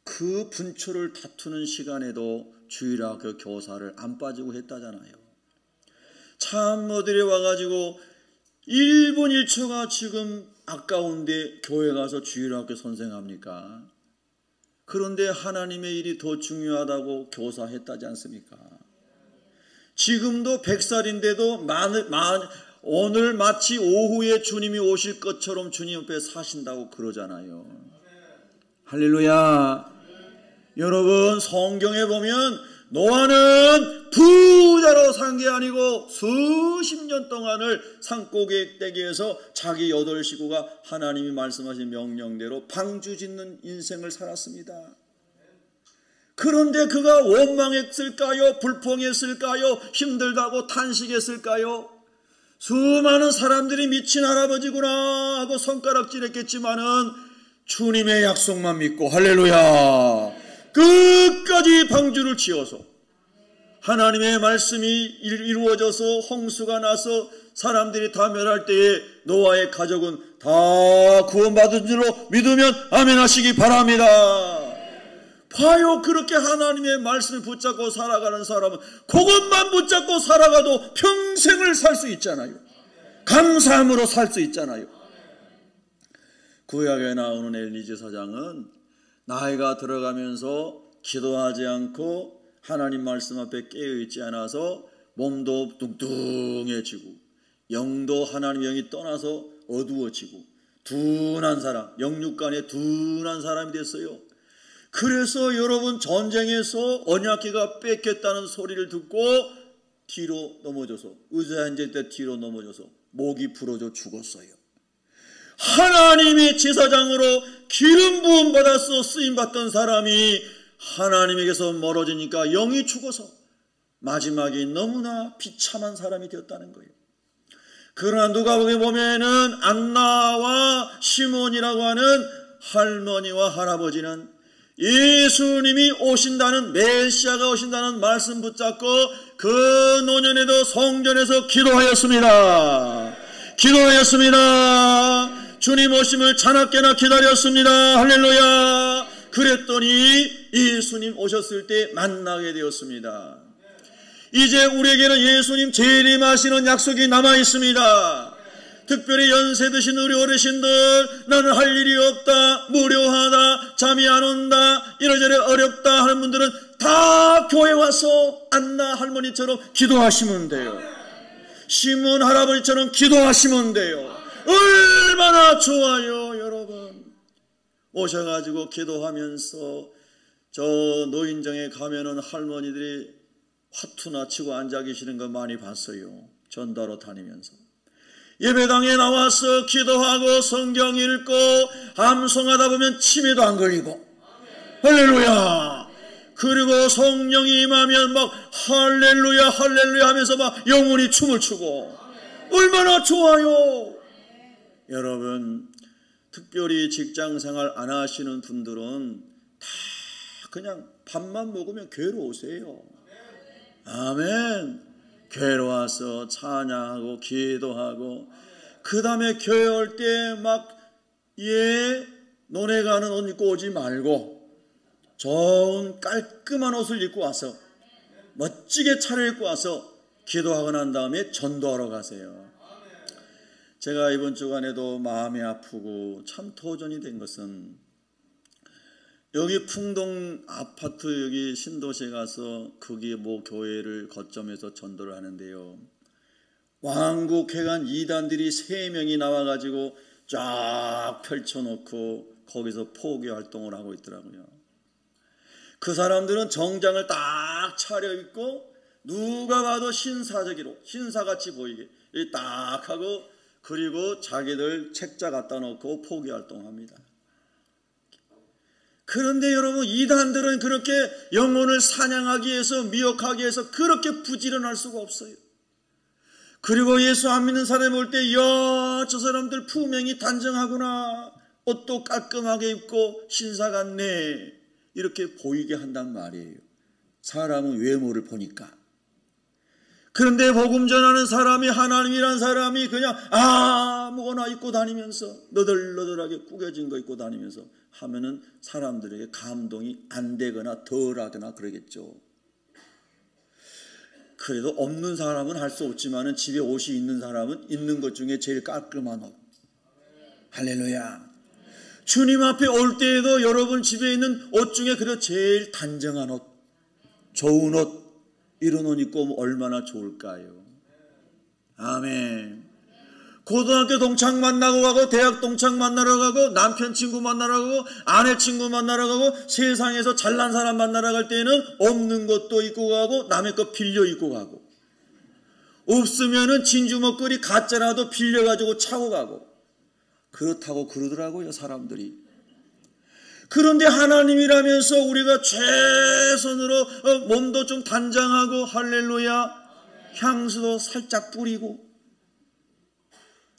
그 분초를 다투는 시간에도 주일학교 교사를 안 빠지고 했다잖아요. 참모들이 와가지고 1분 1초가 지금 아까운데 교회 가서 주일학교 선생합니까? 그런데 하나님의 일이 더 중요하다고 교사했다지 않습니까? 지금도 100살인데도 오늘 마치 오후에 주님이 오실 것처럼 주님 옆에 사신다고 그러잖아요. 할렐루야. 여러분, 성경에 보면 노아는 부자로 산 게 아니고 수십 년 동안을 산꼭대기에서 자기 8식구가 하나님이 말씀하신 명령대로 방주 짓는 인생을 살았습니다. 그런데 그가 원망했을까요? 불평했을까요? 힘들다고 탄식했을까요? 수많은 사람들이 미친 할아버지구나 하고 손가락질했겠지만은 주님의 약속만 믿고, 할렐루야, 끝까지 방주를 지어서 하나님의 말씀이 이루어져서 홍수가 나서 사람들이 다 멸할 때에 노아의 가족은 다 구원받은 줄로 믿으면 아멘 하시기 바랍니다. 봐요, 그렇게 하나님의 말씀을 붙잡고 살아가는 사람은 그것만 붙잡고 살아가도 평생을 살 수 있잖아요. 감사함으로 살 수 있잖아요. 구약에 나오는 엘리 제사장은 나이가 들어가면서 기도하지 않고 하나님 말씀 앞에 깨어있지 않아서 몸도 뚱뚱해지고 영도 하나님 영이 떠나서 어두워지고 둔한 사람, 영육간에 둔한 사람이 됐어요. 그래서 여러분, 전쟁에서 언약궤가 뺏겼다는 소리를 듣고 뒤로 넘어져서, 의자에 앉을 때 뒤로 넘어져서 목이 부러져 죽었어요. 하나님의 제사장으로 기름 부음 받아서 쓰임받던 사람이 하나님에게서 멀어지니까 영이 죽어서 마지막에 너무나 비참한 사람이 되었다는 거예요. 그러나 누가복음에 보면은 안나와 시몬이라고 하는 할머니와 할아버지는 예수님이 오신다는, 메시아가 오신다는 말씀 붙잡고 그 노년에도 성전에서 기도하였습니다. 주님 오심을 자나깨나 기다렸습니다. 할렐루야. 그랬더니 예수님 오셨을 때 만나게 되었습니다. 이제 우리에게는 예수님 재림하시는 약속이 남아 있습니다. 특별히 연세 드신 우리 어르신들, 나는 할 일이 없다, 무료하다, 잠이 안 온다, 이러저러 어렵다 하는 분들은 다 교회 와서 안나 할머니처럼 기도하시면 돼요. 시몬 할아버지처럼 기도하시면 돼요. 얼마나 좋아요, 여러분. 오셔가지고 기도하면서 저 노인정에 가면은 할머니들이 화투나 치고 앉아 계시는 거 많이 봤어요. 전도하러 다니면서. 예배당에 나와서 기도하고 성경 읽고 암송하다 보면 치매도 안 걸리고, 할렐루야. 그리고 성령이 임하면 막 할렐루야 할렐루야 하면서 막 영혼이 춤을 추고, 얼마나 좋아요. 여러분, 특별히 직장생활 안 하시는 분들은 다 그냥 밥만 먹으면 괴로우세요. 아멘. 교회로 와서 찬양하고 기도하고, 그 다음에 교회 올 때 막 논에 가는 옷 입고 오지 말고 좋은 깔끔한 옷을 입고 와서 멋지게 차려입고 와서 기도하고 난 다음에 전도하러 가세요. 제가 이번 주간에도 마음이 아프고 참 도전이 된 것은, 여기 풍동 아파트 여기 신도시에 가서 거기 뭐 교회를 거점에서 전도를 하는데요, 왕국회관 이단들이 3명이 나와가지고 쫙 펼쳐놓고 거기서 포교 활동을 하고 있더라고요. 그 사람들은 정장을 딱 차려입고 누가 봐도 신사같이 보이게 딱 하고, 그리고 자기들 책자 갖다 놓고 포교 활동합니다. 그런데 여러분, 이단들은 그렇게 영혼을 사냥하기 위해서, 미혹하기 위해서 그렇게 부지런할 수가 없어요. 그리고 예수 안 믿는 사람이 올 때, 야, 저 사람들 품행이 단정하구나, 옷도 깔끔하게 입고 신사 같네, 이렇게 보이게 한단 말이에요. 사람은 외모를 보니까. 그런데 복음 전하는 사람이, 하나님이란 사람이 그냥 아무거나 입고 다니면서, 너덜너덜하게 구겨진 거 입고 다니면서 하면은 사람들에게 감동이 안 되거나 덜하거나 그러겠죠. 그래도 없는 사람은 할 수 없지만은 집에 옷이 있는 사람은 있는 것 중에 제일 깔끔한 옷. 할렐루야. 주님 앞에 올 때에도 여러분 집에 있는 옷 중에 그래도 제일 단정한 옷, 좋은 옷, 이런 옷 입고 얼마나 좋을까요? 아멘. 고등학교 동창 만나고 가고, 대학 동창 만나러 가고, 남편 친구 만나러 가고, 아내 친구 만나러 가고, 세상에서 잘난 사람 만나러 갈 때는 없는 것도 입고 가고, 남의 거 빌려 입고 가고, 없으면은 진주 먹거리 가짜라도 빌려가지고 차고 가고, 그렇다고 그러더라고요, 사람들이. 그런데 하나님이라면서 우리가 최선으로 몸도 좀 단장하고, 할렐루야, 향수도 살짝 뿌리고,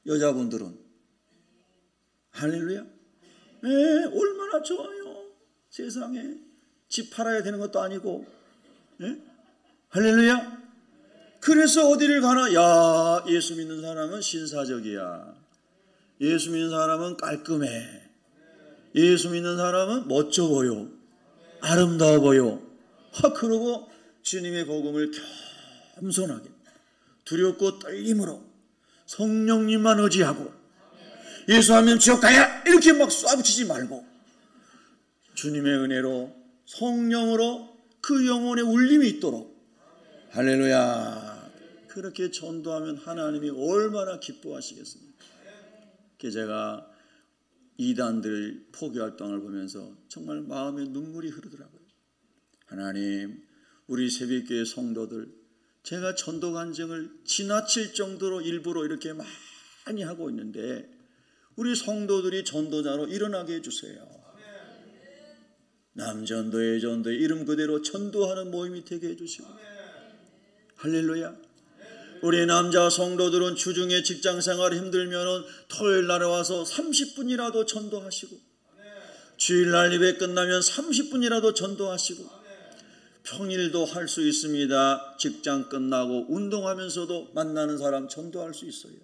여자분들은 할렐루야, 네, 얼마나 좋아요. 세상에 집 팔아야 되는 것도 아니고, 네? 할렐루야. 그래서 어디를 가나, 야, 예수 믿는 사람은 신사적이야, 예수 믿는 사람은 깔끔해, 예수 믿는 사람은 멋져 보여, 아름다워 보여. 그러고 주님의 복음을 겸손하게 두렵고 떨림으로 성령님만 의지하고, 예수하면 지옥 가야 이렇게 막 쏴붙이지 말고, 주님의 은혜로 성령으로 그 영혼의 울림이 있도록, 할렐루야, 그렇게 전도하면 하나님이 얼마나 기뻐하시겠습니까? 제가 이단들 포교활동을 보면서 정말 마음에 눈물이 흐르더라고요. 하나님, 우리 새벽교회 성도들, 제가 전도 간증을 지나칠 정도로 일부러 이렇게 많이 하고 있는데, 우리 성도들이 전도자로 일어나게 해주세요. 남전도회, 전도회 이름 그대로 전도하는 모임이 되게 해주시고, 할렐루야. 우리 남자 성도들은 주중에 직장생활 힘들면 토요일 날에 와서 30분이라도 전도하시고, 주일날 예배 끝나면 30분이라도 전도하시고, 평일도 할 수 있습니다. 직장 끝나고 운동하면서도 만나는 사람 전도할 수 있어요.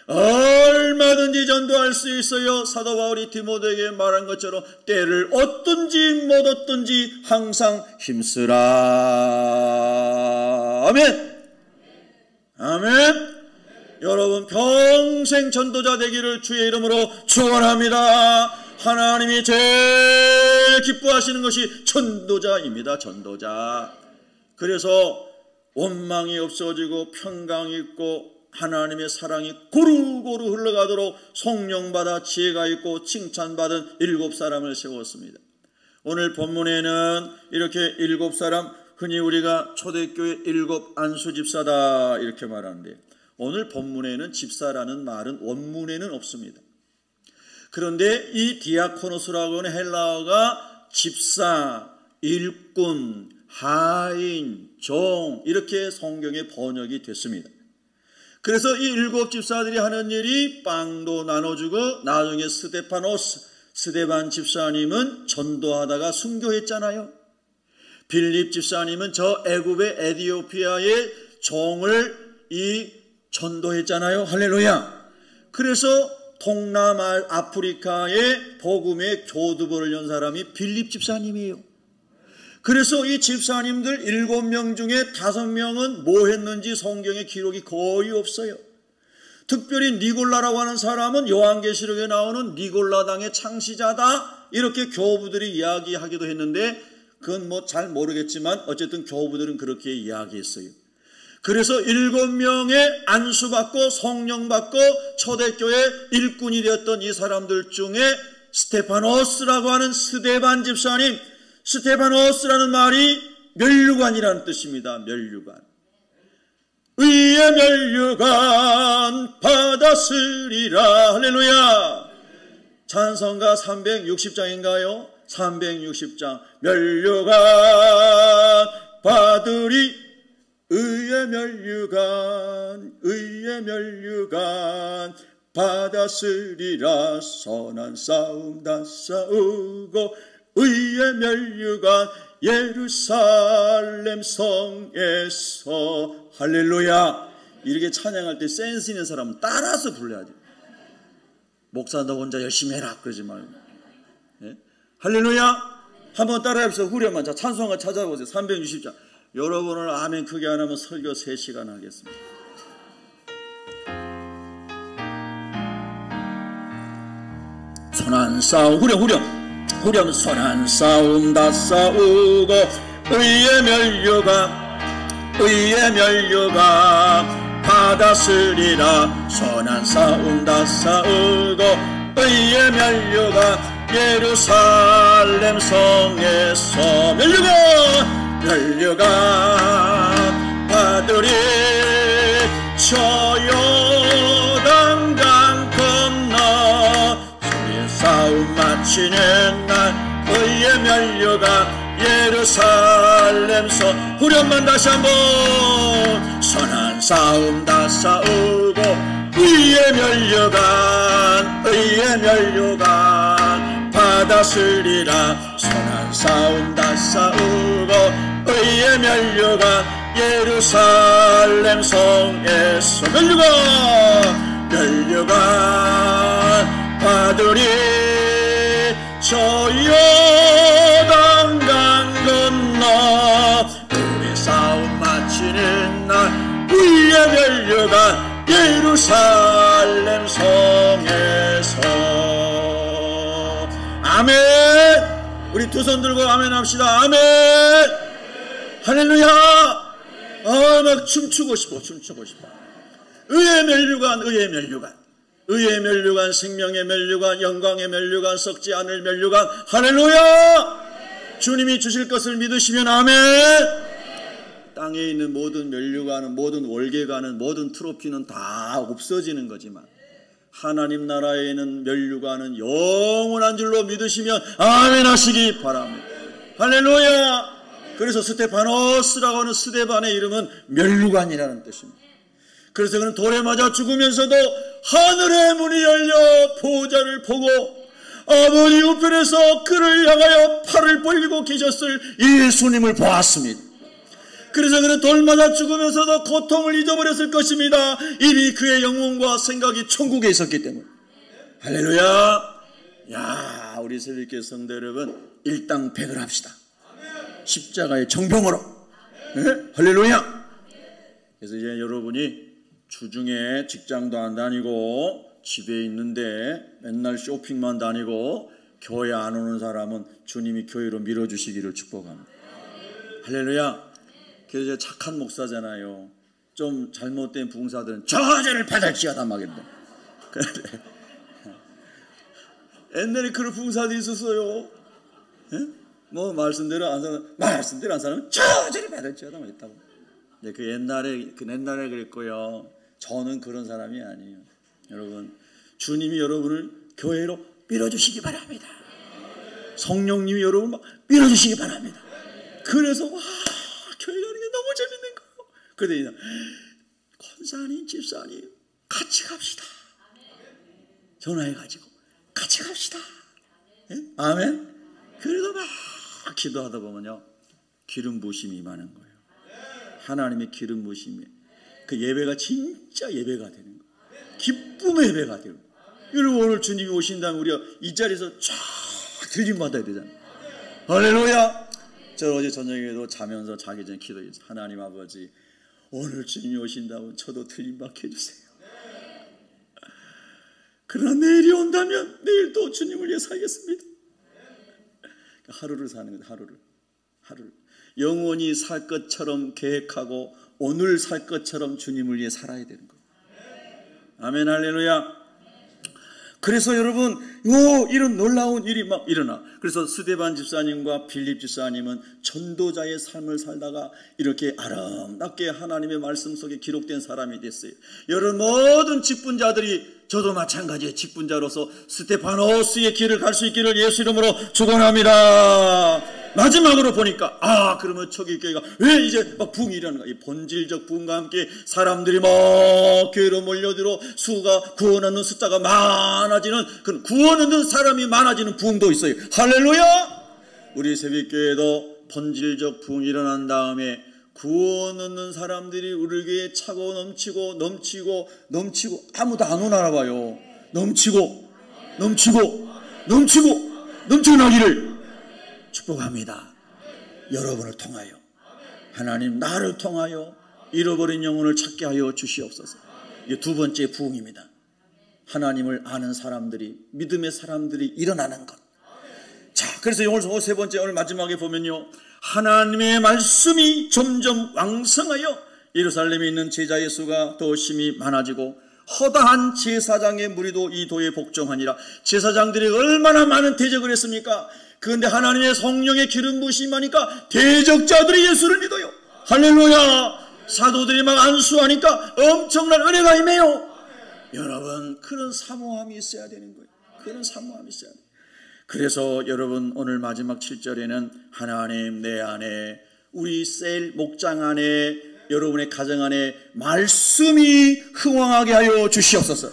얼마든지 전도할 수 있어요. 사도 바울이 디모데에게 말한 것처럼 때를 얻든지 못 얻든지 항상 힘쓰라. 아멘. 아멘. 여러분 평생 전도자 되기를 주의 이름으로 축원합니다. 하나님이 제일 기뻐하시는 것이 전도자입니다. 전도자. 그래서 원망이 없어지고 평강이 있고 하나님의 사랑이 고루고루 흘러가도록 성령받아 지혜가 있고 칭찬받은 7사람을 세웠습니다. 오늘 본문에는 이렇게 7사람, 흔히 우리가 초대교회 7 안수집사다 이렇게 말하는데, 오늘 본문에는 집사라는 말은 원문에는 없습니다. 그런데 이 디아코노스라고 하는 헬라어가 집사, 일꾼, 하인, 종 이렇게 성경에 번역이 됐습니다. 그래서 이 7 집사들이 하는 일이 빵도 나눠주고, 나중에 스데반 집사님은 전도하다가 순교했잖아요. 빌립 집사님은 저 애굽의 에디오피아에 종을 전도했잖아요. 할렐루야. 그래서 동남아 아프리카의 복음의 교두보를 연 사람이 빌립 집사님이에요. 그래서 이 집사님들 7명 중에 5명은 뭐 했는지 성경에 기록이 거의 없어요. 특별히 니골라라고 하는 사람은 요한계시록에 나오는 니골라당의 창시자다, 이렇게 교부들이 이야기하기도 했는데 그건 뭐 잘 모르겠지만 어쨌든 교부들은 그렇게 이야기했어요. 그래서 7명의 안수받고 성령받고 초대교회 일꾼이 되었던 이 사람들 중에 스테파노스라고 하는 스데반 집사님, 스테파노스라는 말이 면류관이라는 뜻입니다. 면류관. 의의 면류관 받았으리라. 할렐루야. 찬송가 360장인가요? 360장. 면류관 받으리. 의의 면류관, 의의 면류관 받았으리라. 선한 싸움 다 싸우고 의의 면류관 예루살렘 성에서. 할렐루야. 이렇게 찬양할 때 센스 있는 사람은 따라서 불러야 돼요. 목사 너 혼자 열심히 해라 그러지 말고. 네? 할렐루야. 한번 따라해보세요. 후렴만. 자, 찬송가 찾아보세요. 360장. 여러분 오늘 아멘 크게 안 하면 설교 3시간 하겠습니다. 선한 싸움, 후렴 선한 싸움 다 싸우고 의의 면류관 받았으리라. 선한 싸움 다 싸우고 의의 면류관 예루살렘 성에서. 면류관 받으리. 저 요단강 건너 우리 싸움 마치는 날 의의 면류관 예루살렘서. 후렴만 다시 한번. 선한 싸움 다 싸우고 의의 면류관 받았으리라. 선한 싸움 다 싸우고 의의 면류관 예루살렘 성에서. 면류관 받으리. 저 요단강 건너 우리 싸움 마치는 날 의의 면류관 예루살렘 성에서. 아멘. 우리 두 손 들고 아멘 합시다. 아멘. 할렐루야. 막 춤추고 싶어. 의의 면류관, 생명의 면류관, 영광의 면류관, 썩지 않을 면류관. 할렐루야. 주님이 주실 것을 믿으시면 아멘. 땅에 있는 모든 면류관은, 모든 월계관은, 모든 트로피는 다 없어지는 거지만 하나님 나라에 있는 면류관은 영원한 줄로 믿으시면 아멘 하시기 바랍니다. 할렐루야. 그래서 스테파노스라고 하는 스데반의 이름은 면류관이라는 뜻입니다. 그래서 그는 돌에 맞아 죽으면서도 하늘의 문이 열려 보호자를 보고 아버지 우편에서 그를 향하여 팔을 벌리고 계셨을 예수님을 보았습니다. 그래서 그는 돌 맞아 죽으면서도 고통을 잊어버렸을 것입니다. 이미 그의 영혼과 생각이 천국에 있었기 때문에. 할렐루야. 야, 우리 새벽교회 성도 여러분, 일당백을 합시다. 십자가의 정병으로. 네? 할렐루야. 그래서 이제 여러분이 주중에 직장도 안 다니고 집에 있는데 맨날 쇼핑만 다니고 교회 안 오는 사람은 주님이 교회로 밀어주시기를 축복합니다. 할렐루야. 그래서 착한 목사잖아요. 좀 잘못된 부흥사들은 저주를 받을지어다 막 이런다. 옛날에 그런 부흥사들이 있었어요. 예? 뭐 말씀대로 안 사는 저주를 받을지어다 막 했다고. 네, 그 옛날에 그랬고요. 저는 그런 사람이 아니에요. 여러분, 주님이 여러분을 교회로 밀어주시기 바랍니다. 성령님이 여러분을 막 밀어주시기 바랍니다. 그래서 교회 가는 게 너무 재밌는 거예요. 그러더니 권사님, 집사님 같이 갑시다. 전화해가지고 같이 갑시다. 예? 아멘. 그래도 막 기도하다 보면요 기름 부으심이 임하는 거예요. 하나님의 기름 부심에 그 예배가 진짜 예배가 되는 거예요. 기쁨의 예배가 되는 거예요. 여러분 오늘 주님이 오신다면 우리가 이 자리에서 쫙 들림 받아야 되잖아요. 할렐루야. 저 어제 저녁에도 자면서 자기 전에 기도했어요. 하나님 아버지, 오늘 주님이 오신다면 저도 틀림 받게 해주세요. 그러나 내일이 온다면 내일 또 주님을 위해 살겠습니다. 하루를 사는 거예요. 하루를 영원히 살 것처럼 계획하고 오늘 살 것처럼 주님을 위해 살아야 되는 거예요. 아멘, 할렐루야. 그래서 여러분 이런 놀라운 일이 막 일어나. 그래서 스데반 집사님과 빌립 집사님은 전도자의 삶을 살다가 이렇게 아름답게 하나님의 말씀 속에 기록된 사람이 됐어요. 여러분 모든 직분자들이, 저도 마찬가지의 직분자로서 스테파노스의 길을 갈 수 있기를 예수 이름으로 축원합니다. 마지막으로 보니까 그러면 초기교회가 왜 이제 막 부흥이 일어나는가. 이 본질적 부흥과 함께 사람들이 막 교회로 몰려들어 수가 구원 얻는 숫자가 많아지는, 그 구원 얻는 사람이 많아지는 부흥도 있어요. 할렐루야. 우리 새벽교회도 본질적 부흥이 일어난 다음에 구원 얻는 사람들이 우리 교회에 차고 넘치고 아무도 안 오나 봐요. 넘치고 나기를 축복합니다. 여러분을 통하여 하나님 나를 통하여 잃어버린 영혼을 찾게 하여 주시옵소서. 이게 두 번째 부흥입니다. 하나님을 아는 사람들이, 믿음의 사람들이 일어나는 것. 자, 그래서 오늘 세 번째, 오늘 마지막에 보면요, 하나님의 말씀이 점점 왕성하여 예루살렘에 있는 제자의 수가 더 심히 많아지고 허다한 제사장의 무리도 이 도에 복종하니라. 제사장들이 얼마나 많은 대적을 했습니까? 그런데 하나님의 성령의 기름 부으심이 하니까 대적자들이 예수를 믿어요. 할렐루야. 사도들이 막 안수하니까 엄청난 은혜가 임해요. 여러분, 그런 사모함이 있어야 되는 거예요. 그런 사모함이 있어야 돼요. 그래서 여러분 오늘 마지막 7절에는 하나님 내 안에, 우리 셀 목장 안에, 여러분의 가정 안에 말씀이 흥왕하게 하여 주시옵소서.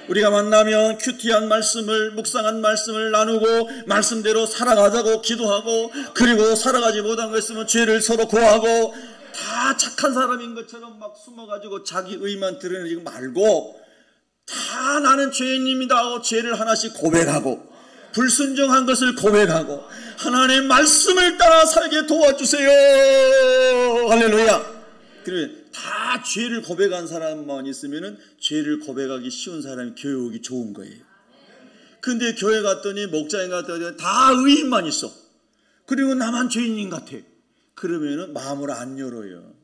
우리가 만나면 큐티한 말씀을, 묵상한 말씀을 나누고 말씀대로 살아가자고 기도하고, 그리고 살아가지 못한 거 있으면 죄를 서로 고하고, 다 착한 사람인 것처럼 막 숨어가지고 자기 의만 드러내지 말고, 다 나는 죄인입니다 하고 죄를 하나씩 고백하고, 불순종한 것을 고백하고 하나님의 말씀을 따라 살게 도와주세요. 할렐루야. 그러면 다 죄를 고백한 사람만 있으면 죄를 고백하기 쉬운 사람이 교회 오기 좋은 거예요. 근데 교회 갔더니, 목장에 갔더니 다 의인만 있어. 그리고 나만 죄인인 같아. 그러면은 마음을 안 열어요.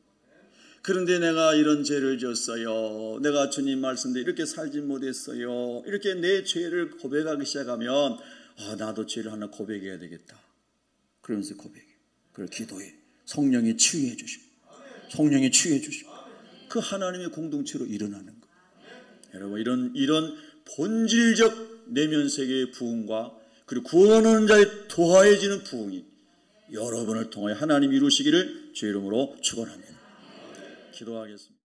그런데 내가 이런 죄를 졌어요. 내가 주님 말씀대로 이렇게 살지 못했어요. 이렇게 내 죄를 고백하기 시작하면 나도 죄를 하나 고백해야 되겠다. 그러면서 고백해. 그걸 기도해. 성령이 치유해 주시고, 성령이 치유해 주시고, 그 하나님의 공동체로 일어나는 거예요. 여러분 이런 본질적 내면 세계의 부흥과 그리고 구원하는 자의 도하해지는 부흥이 여러분을 통하여 하나님 이루시기를 주의 이름으로 축원합니다. 기도하겠습니다.